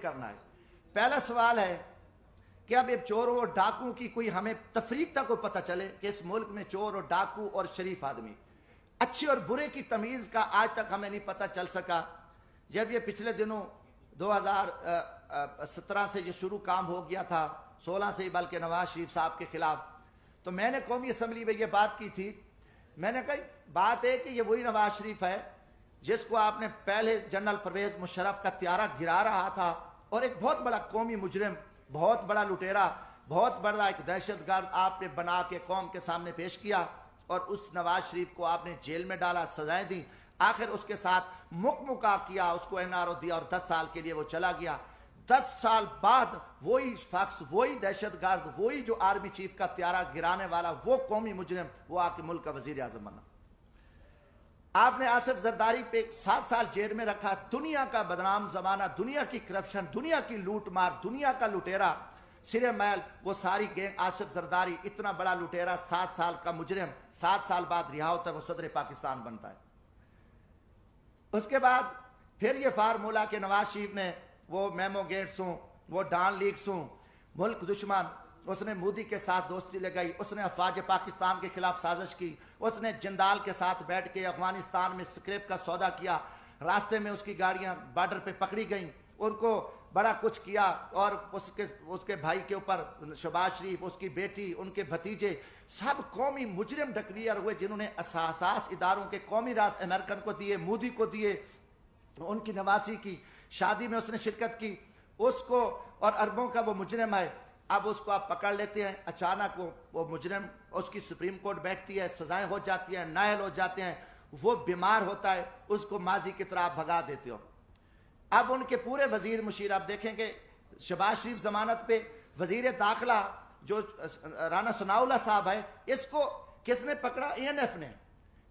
کرنا ہے. پہلا سوال ہے کہ اب یہ چوروں اور ڈاکوں کی کوئی ہمیں تفریق تک کو پتہ چلے کہ اس ملک میں چور اور ڈاکو اور شریف آدمی, اچھے اور برے کی تمیز کا آج تک ہمیں نہیں پتہ چل سکا. جب یہ پچھلے دنوں 2017 سے یہ شروع کام ہو گیا تھا, 16 سے ہی بلکہ, نواز شریف صاحب کے خلاف, تو میں نے قومی اسمبلی میں یہ بات کی تھی. میں نے کہا بات ہے کہ یہ وہی نواز شریف ہے جس کو آپ نے پہلے جنرل پرویز مشرف کا طیارہ گرا رہا تھا, اور ایک بہت بڑا قومی مجرم, بہت بڑا لٹیرا, بہت بڑا ایک دہشت گرد آپ نے بنا کے قوم کے سامنے پیش کیا, اور اس نواز شریف کو آپ نے جیل میں ڈالا, سزائیں دیں, آخر اس کے ساتھ مکمکا کیا, اس کو NRO دیا اور 10 سال کے لیے وہ چلا گیا. 10 سال بعد وہی شخص, وہی دہشت گرد, وہی جو آرمی چیف کا طیارہ گرانے والا, وہ قومی مجرم, وہ آ کے ملک کا وزیر اعظم بنا. آپ نے آصف زرداری پہ 7 سال جیل میں رکھا. دنیا کا بدنام زمانہ, دنیا کی کرپشن, دنیا کی لوٹ مار, دنیا کا لٹیرا, سرے میل, وہ ساری گینگ. آصف زرداری اتنا بڑا لٹیرا, 7 سال کا مجرم, 7 سال بعد رہا ہوتا ہے, وہ صدر پاکستان بنتا ہے. اس کے بعد پھر یہ فارمولا کہ نواز شریف نے وہ میمو گیٹس ہوں, وہ ڈان لیکس ہوں, ملک دشمن, اس نے مودی کے ساتھ دوستی لگائی, اس نے افواج پاکستان کے خلاف سازش کی, اس نے جندال کے ساتھ بیٹھ کے افغانستان میں سکریپ کا سودا کیا, راستے میں اس کی گاڑیاں بارڈر پہ پکڑی گئیں, ان کو بڑا کچھ کیا, اور اس کے بھائی کے اوپر شہباز شریف, اس کی بیٹی, ان کے بھتیجے, سب قومی مجرم ڈکلیئر ہوئے, جنہوں نے اساس اداروں کے قومی راز امریکن کو دیے, مودی کو دیے. ان کی نواسی کی شادی میں اس نے شرکت کی, اس کو, اور اربوں کا وہ مجرم ہے. اب اس کو آپ پکڑ لیتے ہیں, اچانک وہ مجرم, اس کی سپریم کورٹ بیٹھتی ہے, سزائیں ہو جاتی ہیں, نائل ہو جاتے ہیں, وہ بیمار ہوتا ہے, اس کو ماضی کی طرح بھگا دیتے ہو. اب ان کے پورے وزیر مشیر, آپ دیکھیں کہ شہباز شریف ضمانت پہ, وزیر داخلہ جو رانا ثناء اللہ صاحب ہے, اس کو کس نے پکڑا؟ ENF نے,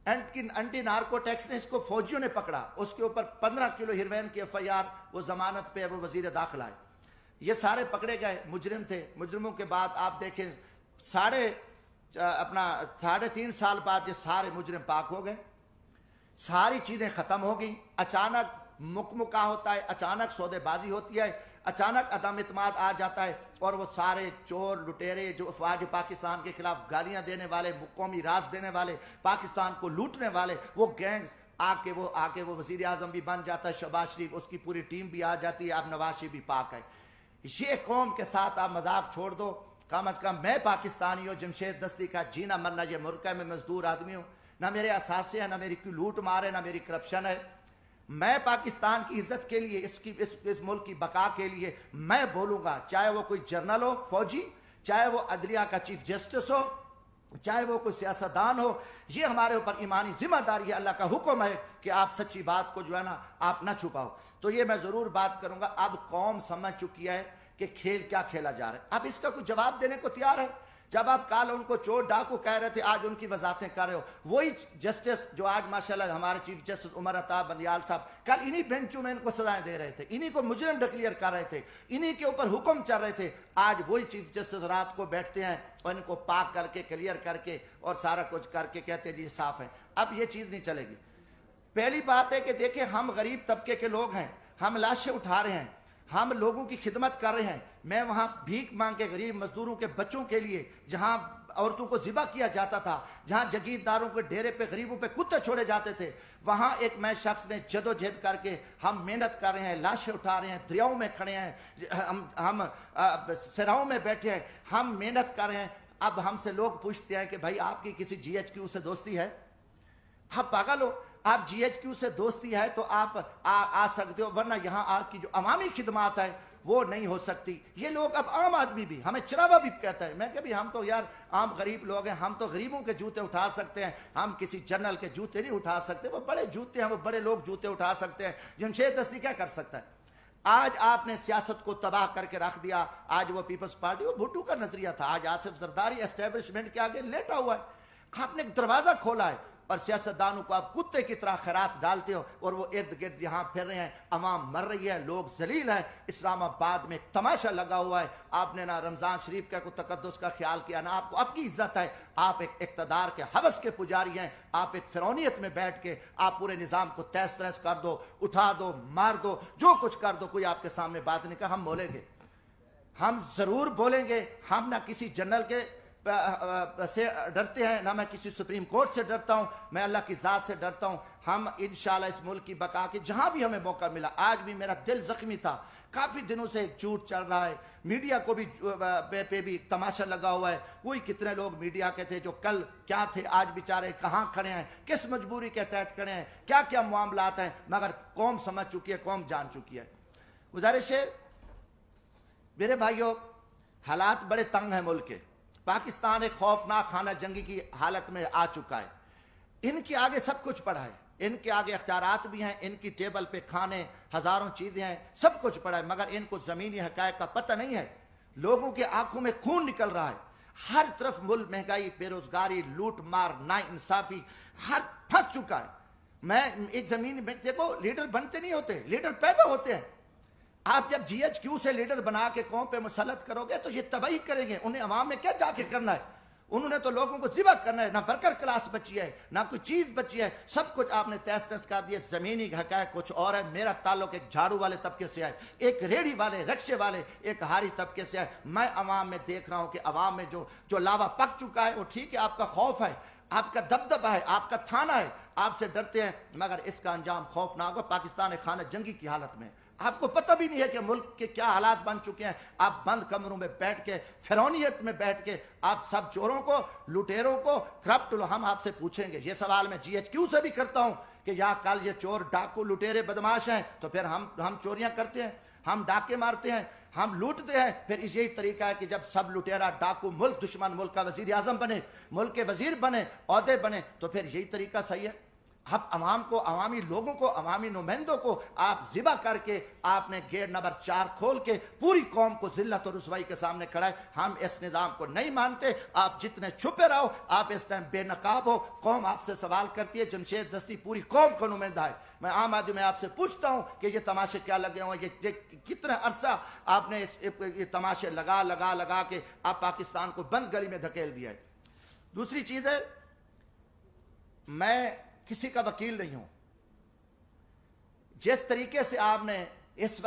اینٹی نارکو ٹیکس نے اس کو فوجیوں نے پکڑا, اس کے اوپر 15 کلو ہیروین کی FIR, وہ ضمانت پہ, وہ وزیر داخلہ ہے. یہ سارے پکڑے گئے, مجرم تھے. مجرموں کے بعد آپ دیکھیں 3.5 سال بعد یہ سارے مجرم پاک ہو گئے, ساری چیزیں ختم ہو گئیں. اچانک مکمکا ہوتا ہے, اچانک سودے بازی ہوتی ہے, اچانک عدم اعتماد آ جاتا ہے, اور وہ سارے چور لٹیرے جو افواج پاکستان کے خلاف گالیاں دینے والے, قومی راز دینے والے, پاکستان کو لوٹنے والے, وہ گینگز آ کے وہ وزیر اعظم بھی بن جاتا ہے شہباز شریف, اس کی پوری ٹیم بھی آ جاتی ہے, اب نواز شریف بھی پاک ہے. یہ قوم کے ساتھ آپ مذاق چھوڑ دو. کم از کم میں پاکستانی ہوں, جمشید دستی کا جینا مرنا یہ ملک ہے, میں مزدور آدمی ہوں, نہ میرے اثاثے ہیں, نہ میری کوئی لوٹ مار ہے, نہ میری کرپشن ہے. میں پاکستان کی عزت کے لیے, اس ملک کی بقا کے لیے میں بولوں گا, چاہے وہ کوئی جرنل ہو, فوجی, چاہے وہ عدلیہ کا چیف جسٹس ہو, چاہے وہ کوئی سیاستدان ہو. یہ ہمارے اوپر ایمانی ذمہ داری ہے, اللہ کا حکم ہے کہ آپ سچی بات کو جو ہے نا آپ نہ چھپاؤ. تو یہ میں ضرور بات کروں گا. اب قوم سمجھ چکی ہے کہ کھیل کیا کھیلا جا رہا ہے, اب اس کا کوئی جواب دینے کو تیار ہے. جب آپ کال ان کو چور ڈاکو کہہ رہے تھے, آج ان کی وضاحتیں کر رہے ہو. وہی جسٹس جو آج ماشاءاللہ ہمارے چیف جسٹس عمر عطا بندیال صاحب, کل انہی بینچوں میں ان کو سزائیں دے رہے تھے, انہی کو مجرم ڈکلیئر کر رہے تھے, انہی کے اوپر حکم چل رہے تھے. آج وہی چیف جسٹس رات کو بیٹھتے ہیں اور ان کو پاک کر کے, کلیئر کر کے, اور سارا کچھ کر کے کہتے ہیں جی صاف ہے. اب یہ چیز نہیں چلے گی. پہلی بات ہے کہ دیکھیں, ہم غریب طبقے کے لوگ ہیں, ہم لاشیں اٹھا رہے ہیں, ہم لوگوں کی خدمت کر رہے ہیں. میں وہاں بھیک مانگ کے غریب مزدوروں کے بچوں کے لیے, جہاں عورتوں کو ذبح کیا جاتا تھا, جہاں جگیرداروں کے ڈیرے پہ غریبوں پہ کتے چھوڑے جاتے تھے, وہاں ایک میں شخص نے جدوجہد کر کے, ہم محنت کر رہے ہیں, لاشیں اٹھا رہے ہیں, دریاؤں میں کھڑے ہیں, ہم سراؤں میں بیٹھے ہیں, ہم محنت کر رہے ہیں. اب ہم سے لوگ پوچھتے ہیں کہ بھائی آپ کی کسی GHQ سے دوستی ہے؟ آپ پاگل ہو, آپ GHQ سے دوستی ہے تو آپ آ سکتے ہو, ورنہ یہاں آپ کی جو عوامی خدمات ہے وہ نہیں ہو سکتی. یہ لوگ, اب عام آدمی بھی, ہمیں چراوا بھی کہتا ہے. میں کہ بھی ہم تو یار عام غریب لوگ ہیں, ہم تو غریبوں کے جوتے اٹھا سکتے ہیں, ہم کسی جنرل کے جوتے نہیں اٹھا سکتے. وہ بڑے جوتے ہیں, وہ بڑے لوگ جوتے اٹھا سکتے ہیں. جمشید دستی کیا کر سکتا ہے؟ آج آپ نے سیاست کو تباہ کر کے رکھ دیا. آج وہ پیپلز پارٹی, وہ بھٹو کا نظریہ تھا, آج آصف زرداری اسٹیبلشمنٹ کے آگے لیٹا ہوا ہے. آپ نے ایک دروازہ کھولا ہے. اور سیاستدانوں کو آپ کتے کی طرح خیرات ڈالتے ہو اور وہ ارد گرد یہاں پھر رہے ہیں، عوام مر رہی ہے، لوگ ذلیل ہیں۔ اسلام آباد میں ایک تماشا لگا ہوا ہے، آپ نے نہ رمضان شریف کا کوئی تقدس کا خیال کیا، نہ آپ کو آپ کی عزت ہے، آپ ایک اقتدار کے حوث کے پجاری ہیں، آپ ایک فرعونیت میں بیٹھ کے آپ پورے نظام کو تہس تہس کر دو، اٹھا دو، مار دو، جو کچھ کر دو، کوئی آپ کے سامنے بات نہیں کہا۔ ہم بولیں گے، ہم ضرور بولیں گے، ہم نہ کسی جنرل کے سے ڈرتے ہیں، نہ میں کسی سپریم کورٹ سے ڈرتا ہوں، میں اللہ کی ذات سے ڈرتا ہوں۔ ہم انشاءاللہ اس ملک کی بقا کے جہاں بھی ہمیں موقع ملا، آج بھی میرا دل زخمی تھا، کافی دنوں سے ایک جھوٹ چل رہا ہے، میڈیا کو بھی پہ بھی تماشا لگا ہوا ہے، کوئی کتنے لوگ میڈیا کے تھے جو کل کیا تھے، آج بیچارے کہاں کھڑے ہیں، کس مجبوری کے تحت کھڑے ہیں، کیا کیا معاملات ہیں، مگر قوم سمجھ چکی ہے، قوم جان چکی ہے۔ گزارش ہے میرے بھائیوں، حالات بڑے تنگ ہیں ملک کے، پاکستان ایک خوفناک خانہ جنگی کی حالت میں آ چکا ہے، ان کے آگے سب کچھ پڑا ہے، ان کے آگے اختیارات بھی ہیں، ان کی ٹیبل پہ کھانے ہزاروں چیزیں ہیں، سب کچھ پڑا ہے، مگر ان کو زمینی حقائق کا پتہ نہیں ہے، لوگوں کے آنکھوں میں خون نکل رہا ہے، ہر طرف ملک مہنگائی، بے روزگاری، لوٹ مار، نا انصافی، ہر پھنس چکا ہے۔ میں ایک زمین میں دیکھو، لیڈر بنتے نہیں ہوتے، لیڈر پیدا ہوتے ہیں۔ آپ جب جی ایچ کیو سے لیڈر بنا کے قوم پہ مسلط کرو گے تو یہ تباہی کریں گے، انہیں عوام میں کیا جا کے کرنا ہے، انہوں نے تو لوگوں کو ذبح کرنا ہے، نہ ورکر کلاس بچی ہے، نہ کوئی چیز بچی ہے، سب کچھ آپ نے تہس تہس کر دیا۔ زمینی حقائق کچھ اور ہے۔ میرا تعلق ایک جھاڑو والے طبقے سے ہے، ایک ریڑھی والے، رکشے والے، ایک ہاری طبقے سے ہے۔ میں عوام میں دیکھ رہا ہوں کہ عوام میں جو لاوا پک چکا ہے، وہ ٹھیک ہے، آپ کا خوف ہے، آپ کا دبدبہ ہے، آپ کا تھانہ ہے، آپ سے ڈرتے ہیں، مگر اس کا انجام خوفناک ہوگا۔ پاکستان ایک خانہ جنگی کی حالت میں، آپ کو پتہ بھی نہیں ہے کہ ملک کے کیا حالات بن چکے ہیں۔ آپ بند کمروں میں بیٹھ کے، فرعونیت میں بیٹھ کے، آپ سب چوروں کو، لٹیروں کو، کرپٹ لو، ہم آپ سے پوچھیں گے، یہ سوال میں جی ایچ کیو سے بھی کرتا ہوں کہ یا کل یہ چور، ڈاکو، لٹیرے، بدماش ہیں تو پھر ہم چوریاں کرتے ہیں، ہم ڈاکے مارتے ہیں، ہم لوٹتے ہیں، پھر یہی طریقہ ہے کہ جب سب لٹیرا، ڈاکو، ملک دشمن، ملک کا وزیر اعظم بنے، ملک کے وزیر بنے، عہدے بنے، تو پھر یہی طریقہ صحیح ہے۔ اب عوام کو، عوامی لوگوں کو، عوامی نمائندوں کو آپ ذبح کر کے، آپ نے گیٹ نمبر 4 کھول کے پوری قوم کو ذلت اور رسوائی کے سامنے کھڑا ہے۔ ہم اس نظام کو نہیں مانتے، آپ جتنے چھپے رہو، آپ اس ٹائم بے نقاب ہو، قوم آپ سے سوال کرتی ہے، جمشید دستی پوری قوم کو نمائندہ ہے۔ میں عام آدمی میں آپ سے پوچھتا ہوں کہ یہ تماشے کیا لگے ہوں، یہ کتنا عرصہ آپ نے یہ تماشے لگا کے آپ پاکستان کو بند گلی میں دھکیل دیا ہے۔ دوسری چیز ہے، میں کسی کا وکیل نہیں ہوں، جس طریقے سے آپ نے اس وقت